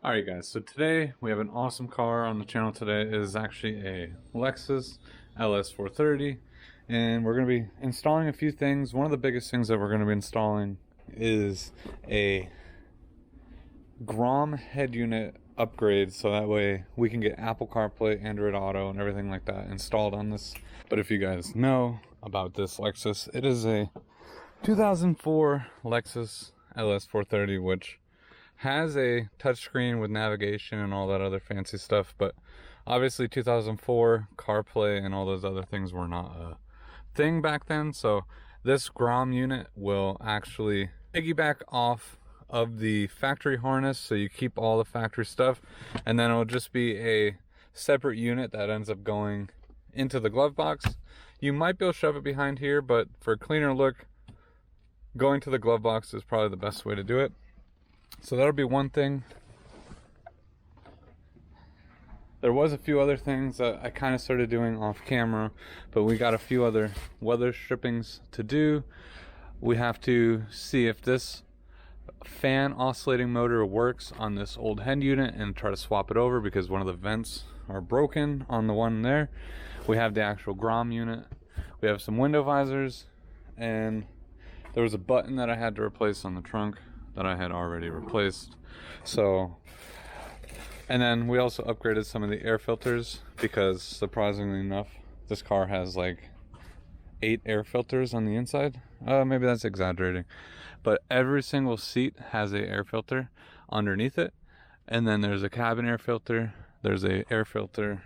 Alright guys, so today we have an awesome car on the channel. Today it is actually a Lexus LS 430, and we're going to be installing a few things. One of the biggest things that we're going to be installing is a Grom head unit upgrade, so that way we can get Apple CarPlay, Android Auto, and everything like that installed on this. But if you guys know about this Lexus, it is a 2004 Lexus LS 430, which has a touchscreen with navigation and all that other fancy stuff, but obviously 2004 CarPlay and all those other things were not a thing back then. So this Grom unit will actually piggyback off of the factory harness, so you keep all the factory stuff, and then it'll just be a separate unit that ends up going into the glove box. You might be able to shove it behind here, but for a cleaner look, going to the glove box is probably the best way to do it. So that'll be one thing. There was a few other things that I kind of started doing off camera, but we got a few other weather strippings to do. We have to see if this fan oscillating motor works on this old head unit and try to swap it over, because one of the vents are broken on the one there. We have the actual Grom unit. We have some window visors, and there was a button that I had to replace on the trunk that I had already replaced. So, and then we also upgraded some of the air filters, because surprisingly enough, this car has like 8 air filters on the inside. Maybe that's exaggerating, but every single seat has a air filter underneath it, and then there's a cabin air filter, there's a air filter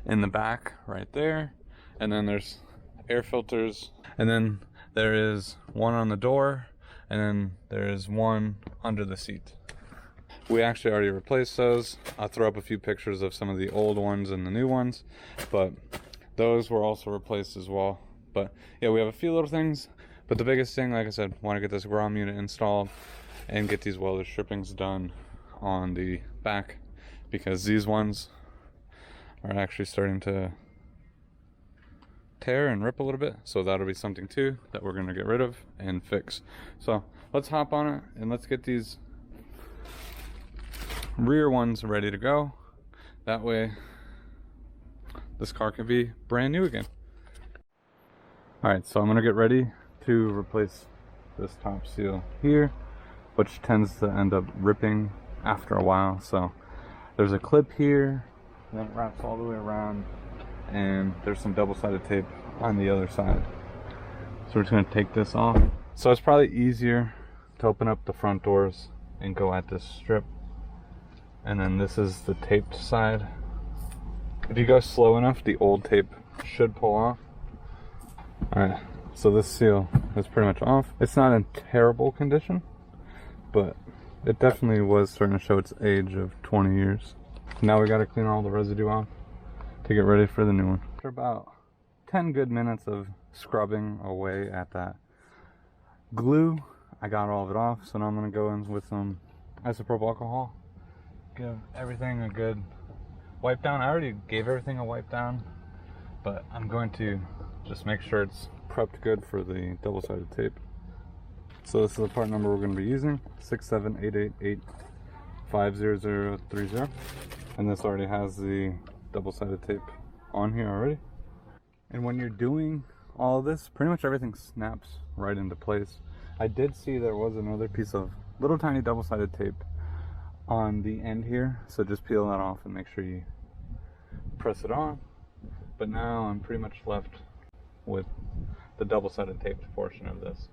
in the back right there, and then there's air filters, and then there is one on the door, and then there is one under the seat. We actually already replaced those. I'll throw up a few pictures of some of the old ones and the new ones, but those were also replaced as well. But yeah, we have a few little things, but the biggest thing, like I said, want to get this Grom unit installed and get these welder strippings done on the back, because these ones are actually starting to tear and rip a little bit, so that'll be something too that we're going to get rid of and fix. So let's hop on it and let's get these rear ones ready to go. That way this car can be brand new again. Alright, so I'm going to get ready to replace this top seal here, which tends to end up ripping after a while. So there's a clip here, and then it wraps all the way around, and there's some double-sided tape on the other side. So we're just going to take this off. So it's probably easier to open up the front doors and go at this strip, and then this is the taped side. If you go slow enough, the old tape should pull off. Alright, so this seal is pretty much off. It's not in terrible condition, but it definitely was starting to show its age of 20 years. Now we got to clean all the residue off to get ready for the new one. After about 10 good minutes of scrubbing away at that glue, I got all of it off. So now I'm going to go in with some isopropyl alcohol, give everything a good wipe down. I already gave everything a wipe down, but I'm going to just make sure it's prepped good for the double-sided tape. So this is the part number we're going to be using, 67888-50030, and this already has the double-sided tape on here already. And when you're doing all of this, pretty much everything snaps right into place. I did see there was another piece of little tiny double-sided tape on the end here, so just peel that off and make sure you press it on. But now I'm pretty much left with the double-sided taped portion of this.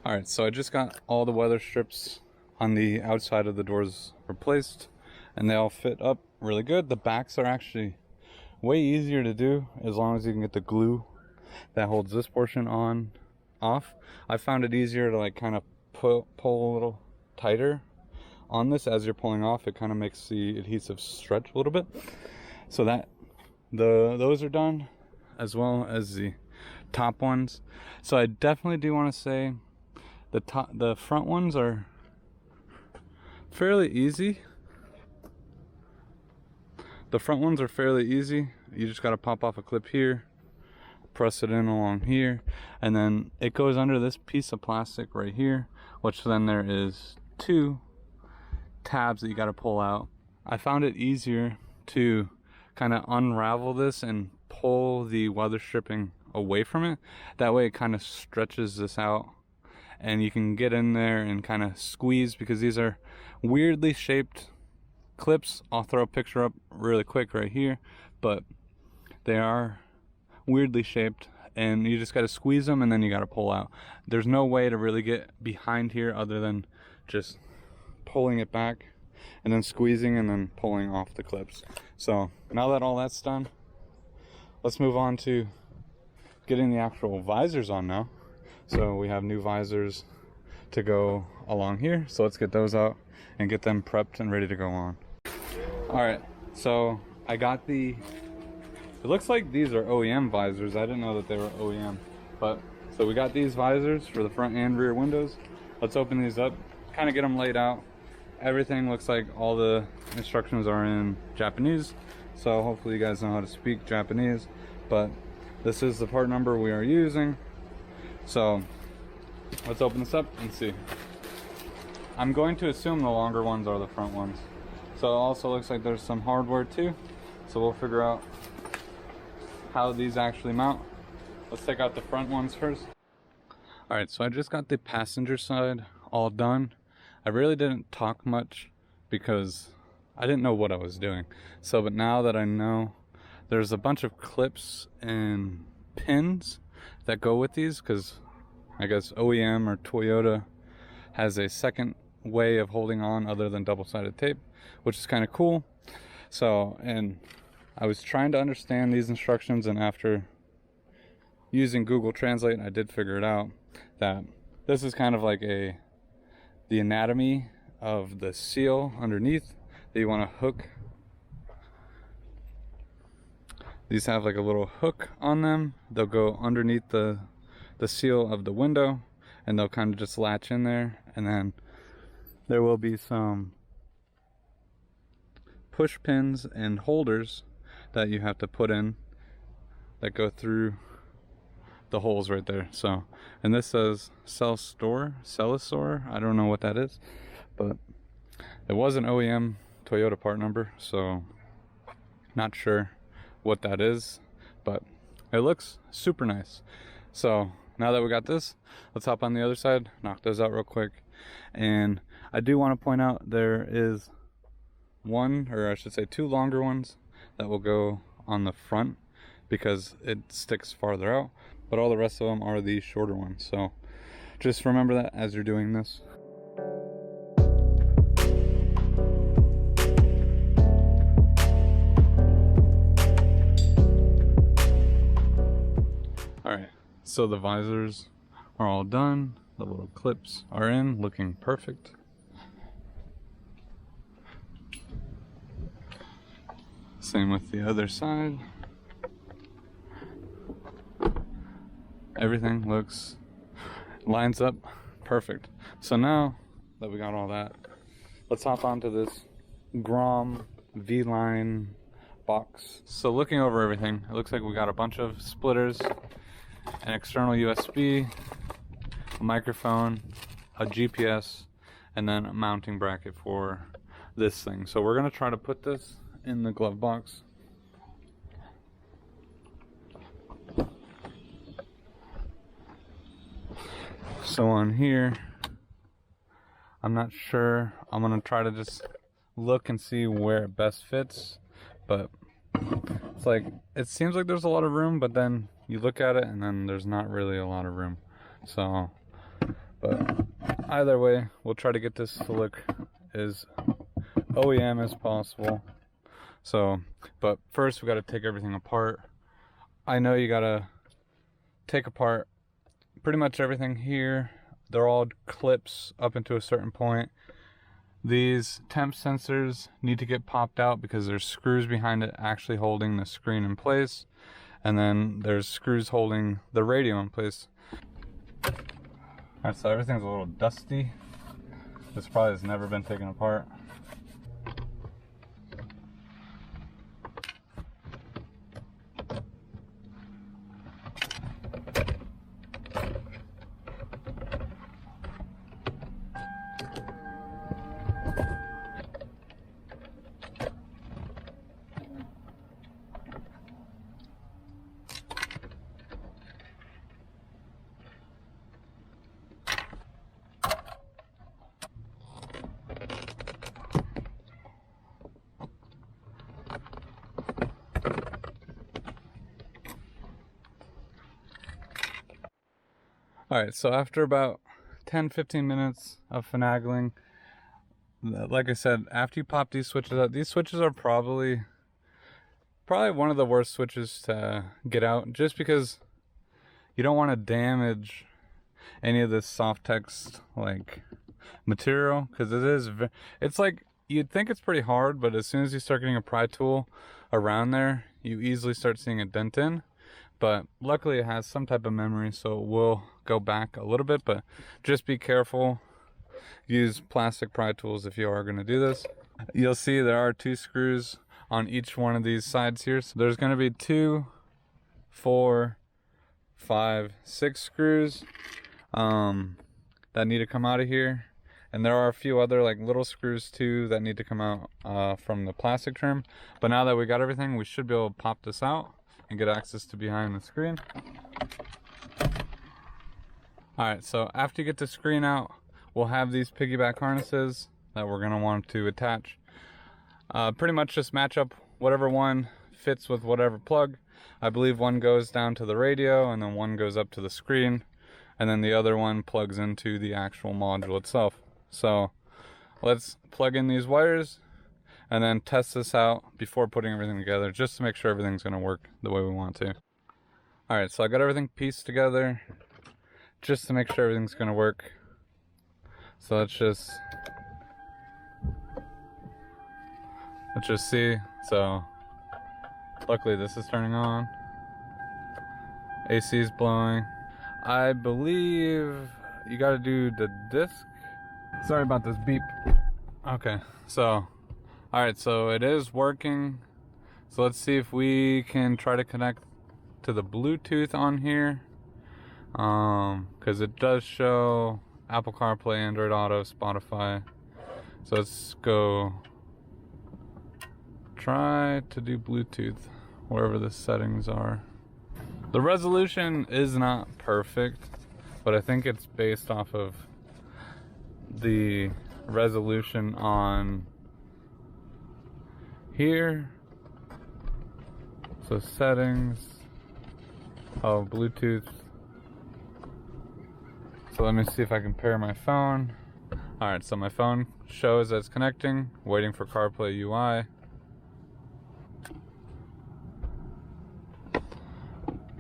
Alright, so I just got all the weather strips on the outside of the doors replaced, and they all fit up really good. The backs are actually way easier to do as long as you can get the glue that holds this portion on off. I found it easier to like kind of pull a little tighter on this as you're pulling off. It kind of makes the adhesive stretch a little bit. So that those are done, as well as the top ones. So I definitely do want to say the front ones are fairly easy. The front ones are fairly easy. You just got to pop off a clip here, press it in along here, and then it goes under this piece of plastic right here, which then there is 2 tabs that you got to pull out. I found it easier to kind of unravel this and pull the weather stripping away from it. That way it kind of stretches this out and you can get in there and kind of squeeze, because these are weirdly shaped clips. I'll throw a picture up really quick right here, but they are weirdly shaped and you just got to squeeze them and then you got to pull out. There's no way to really get behind here other than just pulling it back and then squeezing and then pulling off the clips. So now that all that's done, let's move on to getting the actual visors on now. So we have new visors to go along here, so let's get those out and get them prepped and ready to go on. All right, so I got it looks like these are OEM visors. I didn't know that they were OEM, but so we got these visors for the front and rear windows. Let's open these up, kind of get them laid out. Everything looks like all the instructions are in Japanese, so hopefully you guys know how to speak Japanese, but this is the part number we are using. So let's open this up and see. I'm going to assume the longer ones are the front ones. So it also looks like there's some hardware too, so we'll figure out how these actually mount. Let's take out the front ones first. All right, so I just got the passenger side all done. I really didn't talk much because I didn't know what I was doing. So, but now that I know, there's a bunch of clips and pins that go with these, because I guess OEM or Toyota has a second way of holding on other than double-sided tape, which is kind of cool. So, and I was trying to understand these instructions, and after using Google Translate, I did figure it out that this is kind of like the anatomy of the seal underneath that you want to hook. These have like a little hook on them. They'll go underneath the seal of the window and they'll kind of just latch in there, and then there will be some push pins and holders that you have to put in that go through the holes right there. So, and this says Celisor. I don't know what that is, but it was an OEM Toyota part number, so not sure what that is, but it looks super nice. So now that we got this, let's hop on the other side, knock those out real quick. And I do want to point out there is one, or I should say 2 longer ones that will go on the front because it sticks farther out, but all the rest of them are the shorter ones. So just remember that as you're doing this. Alright, so the visors are all done. The little clips are in, looking perfect. Same with the other side. Everything lines up perfect. So now that we got all that, let's hop onto this Grom V-line box. So looking over everything, it looks like we got a bunch of splitters, an external USB, a microphone, a GPS, and then a mounting bracket for this thing. So we're gonna try to put this in the glove box. So on here, I'm not sure. I'm gonna try to just look and see where it best fits, but it's like, it seems like there's a lot of room, but then you look at it and then there's not really a lot of room. So, but either way, we'll try to get this to look as OEM as possible. So, but first we got to take everything apart. I know you got to take apart pretty much everything here. They're all clips up into a certain point. These temp sensors need to get popped out because there's screws behind it actually holding the screen in place. And then there's screws holding the radio in place. Alright, so everything's a little dusty. This probably has never been taken apart. Alright, so after about 10-15 minutes of finagling, like I said, after you pop these switches out, these switches are probably one of the worst switches to get out, just because you don't want to damage any of this soft text like material, because it's like, you'd think it's pretty hard, but as soon as you start getting a pry tool around there, you easily start seeing a dent in. But luckily it has some type of memory, so it will go back a little bit, but just be careful. Use plastic pry tools if you are going to do this. You'll see there are 2 screws on each one of these sides here. So there's going to be 2, 4, 5, 6 screws that need to come out of here. And there are a few other like little screws too that need to come out from the plastic trim. But now that we got everything, we should be able to pop this out and get access to behind the screen. Alright, so after you get the screen out, we'll have these piggyback harnesses that we're going to want to attach. Pretty much just match up whatever one fits with whatever plug. I believe one goes down to the radio, and then one goes up to the screen, and then the other one plugs into the actual module itself. So let's plug in these wires and then test this out before putting everything together, just to make sure everything's going to work the way we want to. Alright, so I got everything pieced together just to make sure everything's going to work. So let's just see. So luckily this is turning on. AC is blowing. I believe you got to do the disc. Sorry about this beep. Okay, so alright, so it is working. So let's see if we can try to connect to the Bluetooth on here, because it does show Apple CarPlay, Android Auto, Spotify. So let's go try to do Bluetooth wherever the settings are. The resolution is not perfect, but I think it's based off of the resolution on here. So settings, Bluetooth. So let me see if I can pair my phone. Alright, so my phone shows that it's connecting, waiting for CarPlay UI.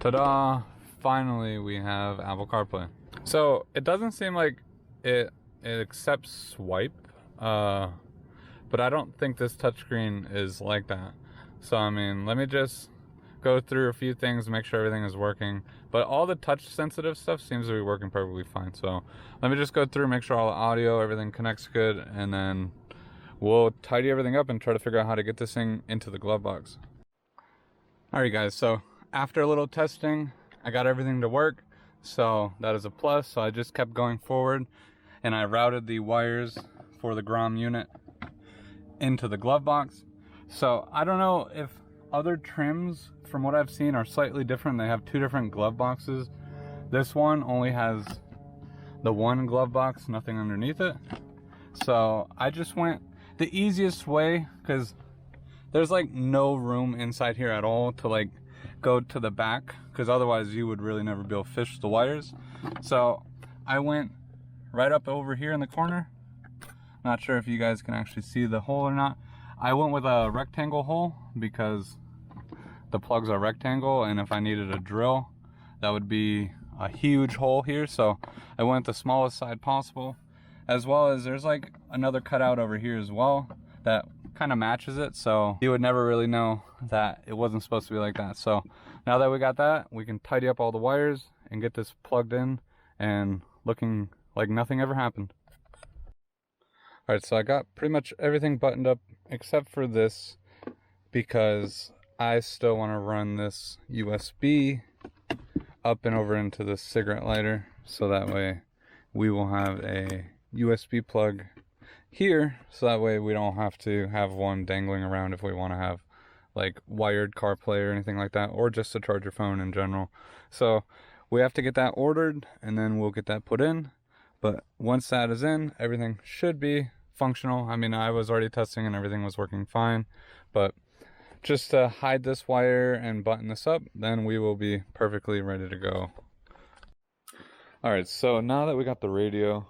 Ta-da! Finally we have Apple CarPlay. So it doesn't seem like it accepts swipe, but I don't think this touchscreen is like that. So I mean, let me just go through a few things, make sure everything is working. But all the touch sensitive stuff seems to be working perfectly fine. So let me just go through, make sure all the audio, everything connects good, and then we'll tidy everything up and try to figure out how to get this thing into the glove box. Alright guys, so after a little testing, I got everything to work. So that is a plus. So I just kept going forward and I routed the wires for the Grom unit into the glove box. So I don't know if other trims, from what I've seen, are slightly different. They have 2 different glove boxes. This one only has the one glove box, nothing underneath it. So I just went the easiest way, because there's like no room inside here at all to like go to the back, because otherwise you would really never be able to fish the wires. So I went right up over here in the corner. Not sure if you guys can actually see the hole or not. I went with a rectangle hole because the plugs are rectangle, and if I needed a drill, that would be a huge hole here. So I went the smallest side possible, as well as there's like another cutout over here as well that kind of matches it, so you would never really know that it wasn't supposed to be like that. So now that we got that, we can tidy up all the wires and get this plugged in and looking like nothing ever happened. Alright, so I got pretty much everything buttoned up except for this, because I still want to run this USB up and over into the cigarette lighter, so that way we will have a USB plug here, so that way we don't have to have one dangling around if we want to have like wired CarPlay or anything like that, or just to charge your phone in general. So we have to get that ordered and then we'll get that put in. But once that is in, everything should be functional. I mean, I was already testing and everything was working fine, but just to hide this wire and button this up, then we will be perfectly ready to go. Alright, so now that we got the radio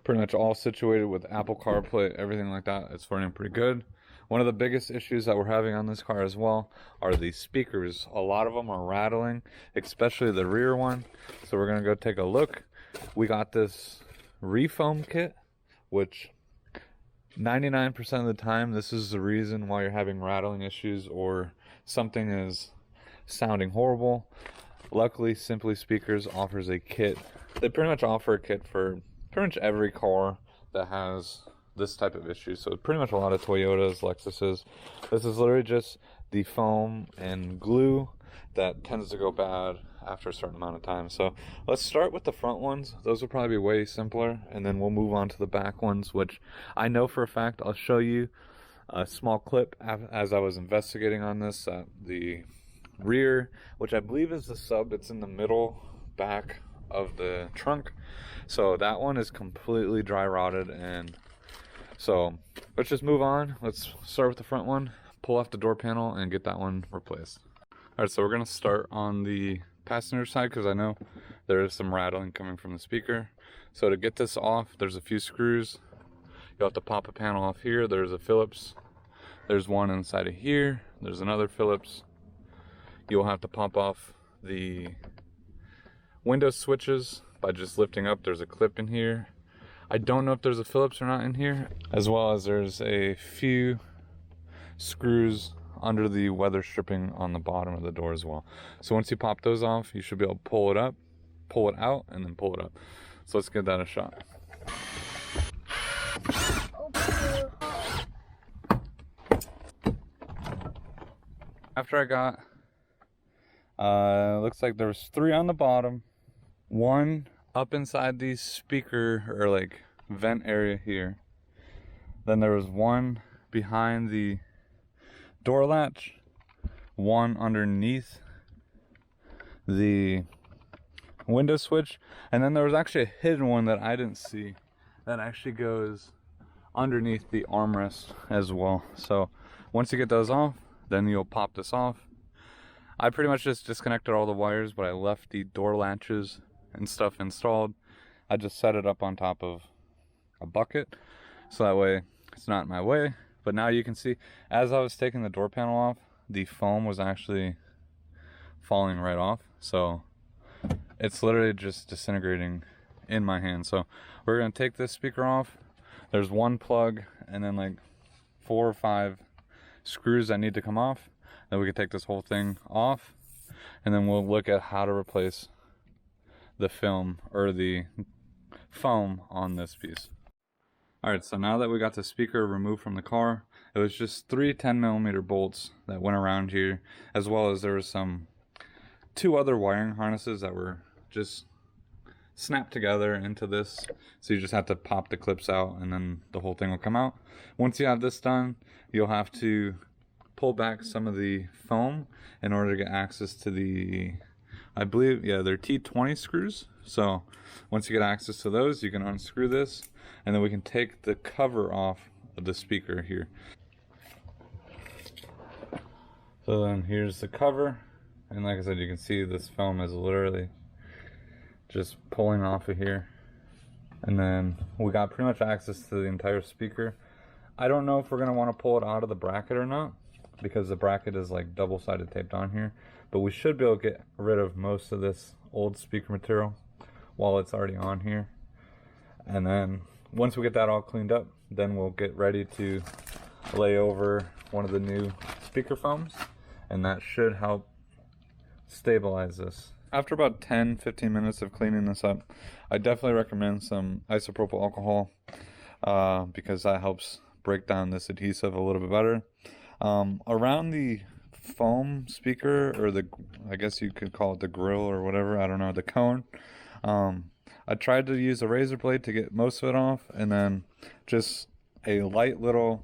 pretty much all situated with Apple CarPlay, everything like that, it's running pretty good. One of the biggest issues that we're having on this car as well are the speakers. A lot of them are rattling, especially the rear one. So we're gonna go take a look. We got this refoam kit, which 99% of the time, this is the reason why you're having rattling issues or something is sounding horrible. Luckily, Simply Speakers offers a kit. They pretty much offer a kit for pretty much every car that has this type of issue. So pretty much a lot of Toyotas, Lexuses. This is literally just the foam and glue that tends to go bad after a certain amount of time. So let's start with the front ones. Those will probably be way simpler, and then we'll move on to the back ones, which I know for a fact. I'll show you a small clip as I was investigating on this. The rear, which I believe is the sub, it's in the middle back of the trunk. So that one is completely dry rotted, and so let's just move on. Let's start with the front one, pull off the door panel, and get that one replaced. All right, so we're gonna start on the passenger side because I know there is some rattling coming from the speaker. So to get this off, there's a few screws. You'll have to pop a panel off here. There's a Phillips. There's one inside of here. There's another Phillips. You'll have to pop off the window switches by just lifting up. There's a clip in here. I don't know if there's a Phillips or not in here, as well as there's a few screws under the weather stripping on the bottom of the door as well. So once you pop those off, you should be able to pull it up, pull it out, and then pull it up. So let's give that a shot. After I got, looks like there was 3 on the bottom, 1 up inside the speaker or like vent area here. Then there was 1 behind the door latch, 1 underneath the window switch, and then there was actually a hidden one that I didn't see that actually goes underneath the armrest as well. So once you get those off, then you'll pop this off. I pretty much just disconnected all the wires, but I left the door latches and stuff installed. I just set it up on top of a bucket so that way it's not in my way. But now you can see, as I was taking the door panel off, the foam was actually falling right off. So it's literally just disintegrating in my hand. So we're gonna take this speaker off. There's 1 plug and then like 4 or 5 screws that need to come off. Then we can take this whole thing off, and then we'll look at how to replace the film or the foam on this piece. Alright, so now that we got the speaker removed from the car, it was just 3 10mm bolts that went around here, as well as there was 2 other wiring harnesses that were just snapped together into this. So you just have to pop the clips out and then the whole thing will come out. Once you have this done, you'll have to pull back some of the foam in order to get access to the, I believe, yeah, they're T20 screws. So once you get access to those, you can unscrew this, and then we can take the cover off of the speaker here. So then here's the cover, and like I said, you can see this foam is literally just pulling off of here. And then we got pretty much access to the entire speaker. I don't know if we're gonna want to pull it out of the bracket or not, because the bracket is like double-sided taped on here, but we should be able to get rid of most of this old speaker material while it's already on here. And then once we get that all cleaned up, then we'll get ready to lay over one of the new speaker foams, and that should help stabilize this. After about 10-15 minutes of cleaning this up, I definitely recommend some isopropyl alcohol because that helps break down this adhesive a little bit better. Around the foam speaker, or the, I guess you could call it the grill or whatever, I don't know, the cone, I tried to use a razor blade to get most of it off, and then just a light little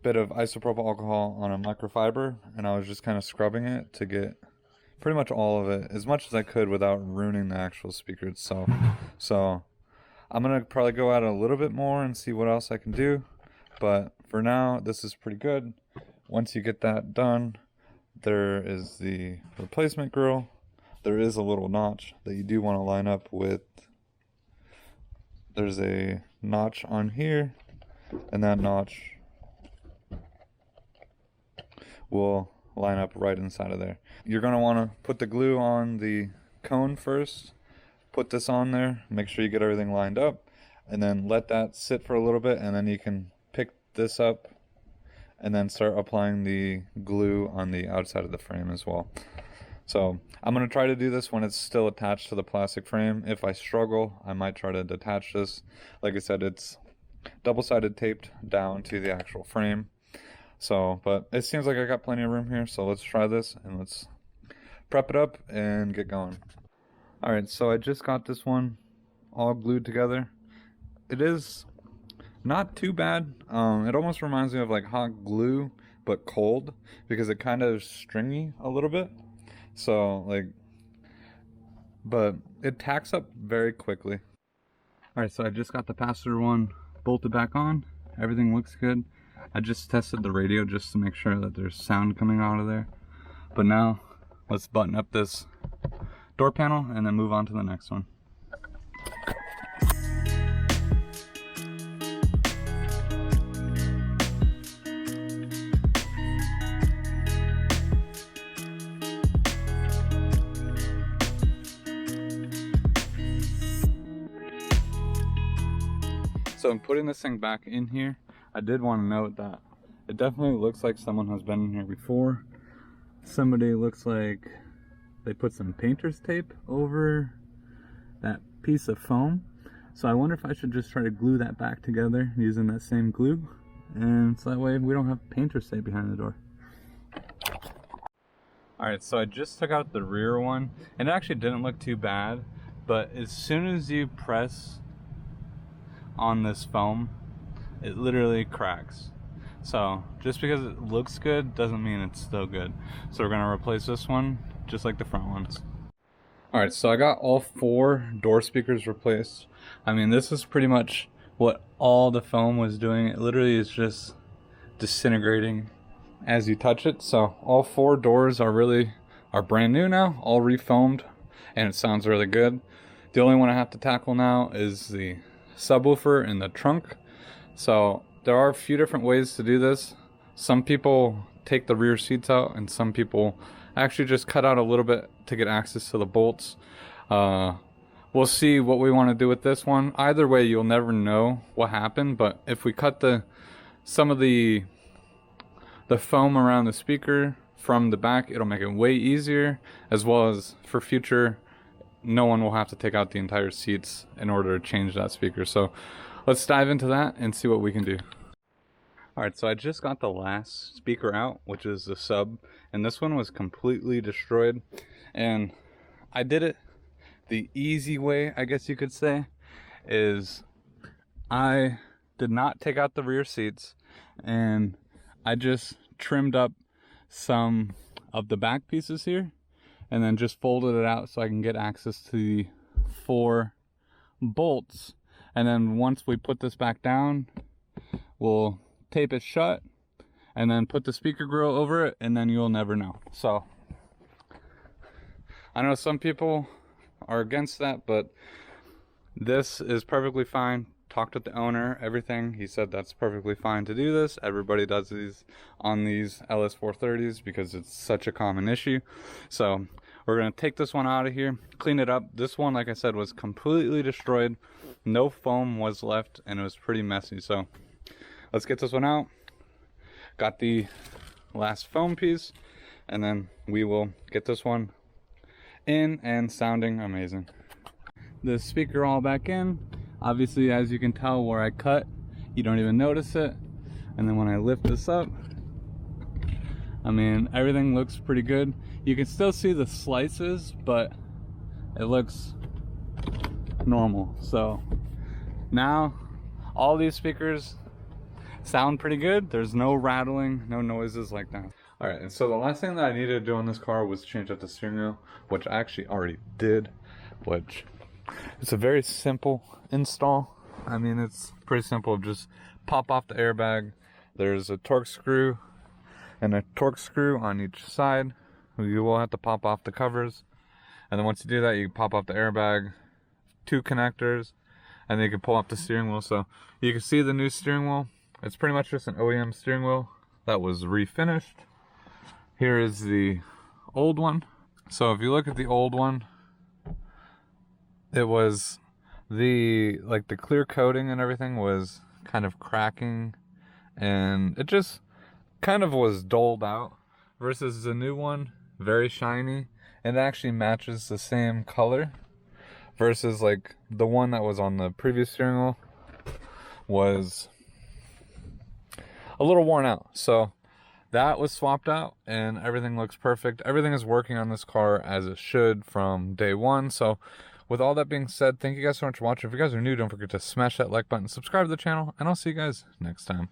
bit of isopropyl alcohol on a microfiber, and I was just kind of scrubbing it to get pretty much all of it, as much as I could without ruining the actual speaker itself. So I'm gonna probably go out a little bit more and see what else I can do, but for now this is pretty good. Once you get that done, there is the replacement grill. there is a little notch that you do want to line up with. There's a notch on here, and that notch will line up right inside of there. You're going to want to put the glue on the cone first, put this on there, make sure you get everything lined up, and then let that sit for a little bit, and then you can pick this up and then start applying the glue on the outside of the frame as well. So I'm going to try to do this when it's still attached to the plastic frame. If I struggle, I might try to detach this. Like I said, it's double-sided taped down to the actual frame. So, but it seems like I got plenty of room here, so let's try this and let's prep it up and get going. Alright, so I just got this one all glued together. It is not too bad. It almost reminds me of like hot glue, but cold, because it kind of is stringy a little bit. So like, but it tacks up very quickly. Alright, so I just got the pass-through one bolted back on. Everything looks good. I just tested the radio just to make sure that there's sound coming out of there. But now, let's button up this door panel and then move on to the next one. So I'm putting this thing back in here. I did want to note that it definitely looks like someone has been in here before. Somebody looks like they put some painter's tape over that piece of foam. So I wonder if I should just try to glue that back together using that same glue. And so that way we don't have painter's tape behind the door. Alright, so I just took out the rear one, and it actually didn't look too bad. But as soon as you press on this foam, it literally cracks. So just because it looks good doesn't mean it's still good. So we're gonna replace this one just like the front ones. Alright, so I got all 4 door speakers replaced. I mean, this is pretty much what all the foam was doing. It literally is just disintegrating as you touch it. So all 4 doors are brand new now, all refoamed, and it sounds really good. The only one I have to tackle now is the subwoofer in the trunk. So there are a few different ways to do this. Some people take the rear seats out, and some people actually just cut out a little bit to get access to the bolts. We'll see what we want to do with this one. Either way, you'll never know what happened, but if we cut some of the foam around the speaker from the back, it'll make it way easier, as well as for future, no one will have to take out the entire seats in order to change that speaker. So let's dive into that and see what we can do. Alright, so I just got the last speaker out, which is the sub, and this one was completely destroyed. And I did it the easy way, I guess you could say, is I did not take out the rear seats, and I just trimmed up some of the back pieces here, and then just folded it out so I can get access to the 4 bolts. And then once we put this back down, we'll tape it shut and then put the speaker grill over it, and then you'll never know. So I know some people are against that, but this is perfectly fine. Talked with the owner, everything. He said that's perfectly fine to do this. Everybody does these on these LS 430s because it's such a common issue. So we're gonna take this one out of here, clean it up. This one, like I said, was completely destroyed. No foam was left, and it was pretty messy. So let's get this one out. Got the last foam piece, and then we will get this one in and sounding amazing. The speaker all back in. Obviously, as you can tell, where I cut, you don't even notice it. And then when I lift this up, I mean, everything looks pretty good. You can still see the slices, but it looks normal. So now all these speakers sound pretty good. There's no rattling, no noises like that. All right, and so the last thing that I needed to do on this car was change out the steering wheel, which I actually already did, which it's a very simple install. I mean, it's pretty simple. Just pop off the airbag. There's a torque screw and a torque screw on each side. You will have to pop off the covers, And then once you do that, you pop off the airbag, 2 connectors, and then you can pull up the steering wheel. So you can see the new steering wheel. It's pretty much just an OEM steering wheel that was refinished. Here is the old one. So if you look at the old one, it was the clear coating and everything was kind of cracking, and it just kind of was dulled out, versus the new one, very shiny, and it actually matches the same color, versus like the one that was on the previous steering wheel was a little worn out. So that was swapped out and everything looks perfect. Everything is working on this car as it should from day one. So with all that being said, thank you guys so much for watching. If you guys are new, don't forget to smash that like button, subscribe to the channel, and I'll see you guys next time.